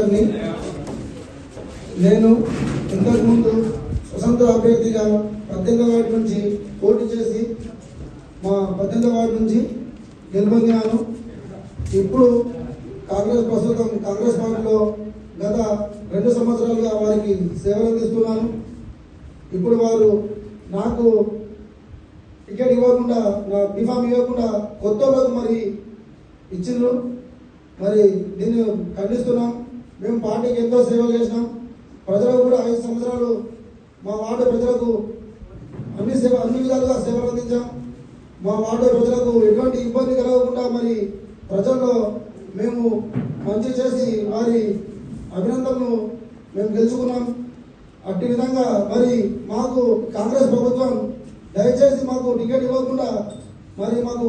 గారిని. నేను ఇంతకుముందు స్వతంత్ర అభ్యర్థిగా 18వ వార్డు నుంచి పోటీ చేసి మా 18వ వార్డు నుంచి గెలుపొందినాను. ఇప్పుడు ప్రస్తుతం కాంగ్రెస్ పార్టీలో గత 2 సంవత్సరాలుగా వారికి సేవలు అందిస్తున్నాను. ఇప్పుడు వారు నాకు టికెట్ ఇవ్వకుండా, నా బీఫామ్ ఇవ్వకుండా కొత్త రోజు మరి ఇచ్చిండ్రు. మరి దీన్ని ఖండిస్తున్నాం. మేము పార్టీకి ఎంతో సేవలు చేసినాం. ప్రజలకు కూడా 5 సంవత్సరాలు మా వార్డు ప్రజలకు అన్ని విధాలుగా సేవలు అందించాం. మా వార్డు ప్రజలకు ఎటువంటి ఇబ్బంది కలగకుండా మరి ప్రజల్లో మేము మంచి చేసి వారి అభినందనలు మేము గెలుచుకున్నాం. అట్టి విధంగా మరి మాకు కాంగ్రెస్ ప్రభుత్వం దయచేసి మాకు టికెట్ ఇవ్వకుండా మరి మాకు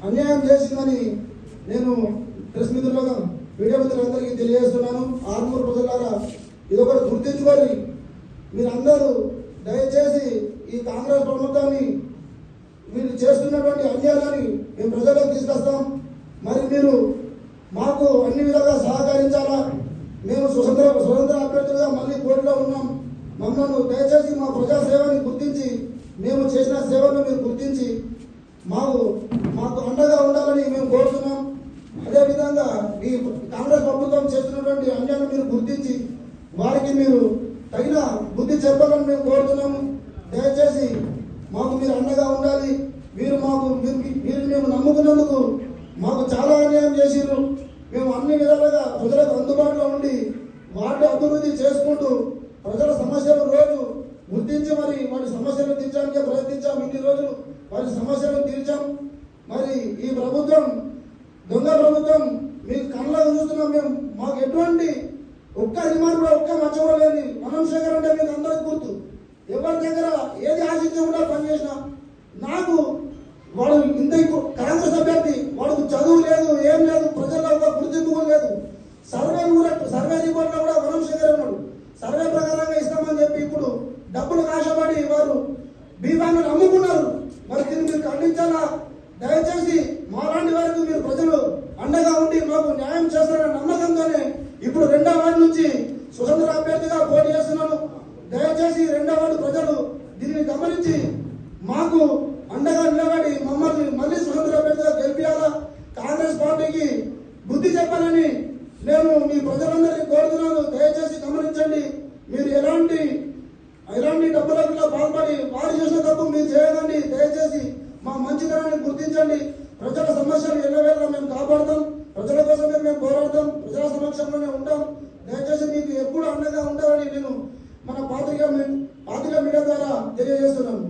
అన్యాయం చేసిందని నేను ప్రెస్ మిత్రులుగా మీడియా మిత్రులందరికీ తెలియజేస్తున్నాను. ఆర్మూరు ప్రజలారా ఇదొకటి గుర్తించుకొని మీరందరూ దయచేసి ఈ కాంగ్రెస్ ప్రభుత్వాన్ని మీరు చేస్తున్నటువంటి అన్యాయాన్ని మేము ప్రజలకు తీసుకొస్తాం. మరి మీరు మాకు అన్ని విధాలుగా సహకరించాలా. మేము స్వతంత్ర అభ్యర్థులుగా మళ్ళీ పోటీలో ఉన్నాం. మమ్మల్ని దయచేసి మా ప్రజాసేవని గుర్తించి మేము చేసిన సేవలను మీరు గుర్తించి మాకు అండగా ఉండాలని మేము కోరుతున్నాం. అదేవిధంగా ఈ కాంగ్రెస్ ప్రభుత్వం చేస్తున్నటువంటి అన్యాయాన్ని మీరు గుర్తించి వారికి మీరు తగిన బుద్ధి చెప్పాలని మేము కోరుతున్నాము. దయచేసి మాకు మీరు అండగా ఉండాలి. మీరు మేము నమ్ముకున్నందుకు మాకు చాలా అన్యాయం చేసిర్రు. మేము అన్ని విధాలుగా ప్రజలకు అందుబాటులో ఉండి వాటి అభివృద్ధి చేసుకుంటూ ప్రజల సమస్యలు రోజు గుర్తించి మరి వాటి సమస్యలు తీర్చడానికి ప్రయత్నించాం. ఇన్ని రోజులు వారి సమస్యలను తీర్చాం. మరి ఈ ప్రభుత్వం దొంగ ప్రభుత్వం మీకు కళ్ళకు చూస్తున్నాం. మేము మాకు ఎటువంటి ఒక్క రిమార్క్ కూడా ఒక్క మచ్చ కూడా లేని మనోశేఖర్ అంటే మీకు అందరికి గుర్తు. ఎవరి దగ్గర ఏది ఆశించకుండా పనిచేసినా నాకు వాడు ఇంత కాంగ్రెస్ అభ్యర్థి, వాడికి చదువు లేదు, ఏం లేదు, ప్రజల్లో గుర్తింపు లేదు. సర్వే రిపోర్ట్లో కూడా మనోశేఖర్ ఉన్నాడు. సర్వే ప్రకారంగా ఇస్తామని చెప్పి ఇప్పుడు డబ్బులు ఆశపడి వారు బీఫామ్ని అమ్ముకున్నారు. మరి దీన్ని మీరు ఖండించాలా. దయచేసి మాలాంటి వారికి మీరు ప్రజలు అండగా ఉండి మాకు న్యాయం చేస్తారన్న నమ్మకంతోనే ఇప్పుడు 2వ వార్డు నుంచి స్వతంత్ర అభ్యర్థిగా పోటీ చేస్తున్నాను. దయచేసి 2వ వార్డు ప్రజలు దీన్ని గమనించి మాకు అండగా నిలబడి మమ్మల్ని మళ్ళీ స్వతంత్ర అభ్యర్థిగా గెలిపించాలా. కాంగ్రెస్ పార్టీకి బుద్ధి చెప్పాలని నేను మీ ప్రజలందరినీ కోరుతున్నాను. దయచేసి గమనించండి. మీరు ఎలాంటి డబ్బులకు పాల్పడి వారు చేసిన తప్పు మీరు చేయకండి. దయచేసి మా మంచితనాన్ని గుర్తించండి. ప్రజల సమస్యలు ఎల్లవేళ మేము కాపాడుతాం. ప్రజల కోసమే మేము పోరాడతాం. ప్రజల సమక్షంలోనే ఉంటాం. దయచేసి మీకు ఎప్పుడు అండగా ఉండాలని నేను మన పాత్రికా మీడియా ద్వారా తెలియజేస్తున్నాను.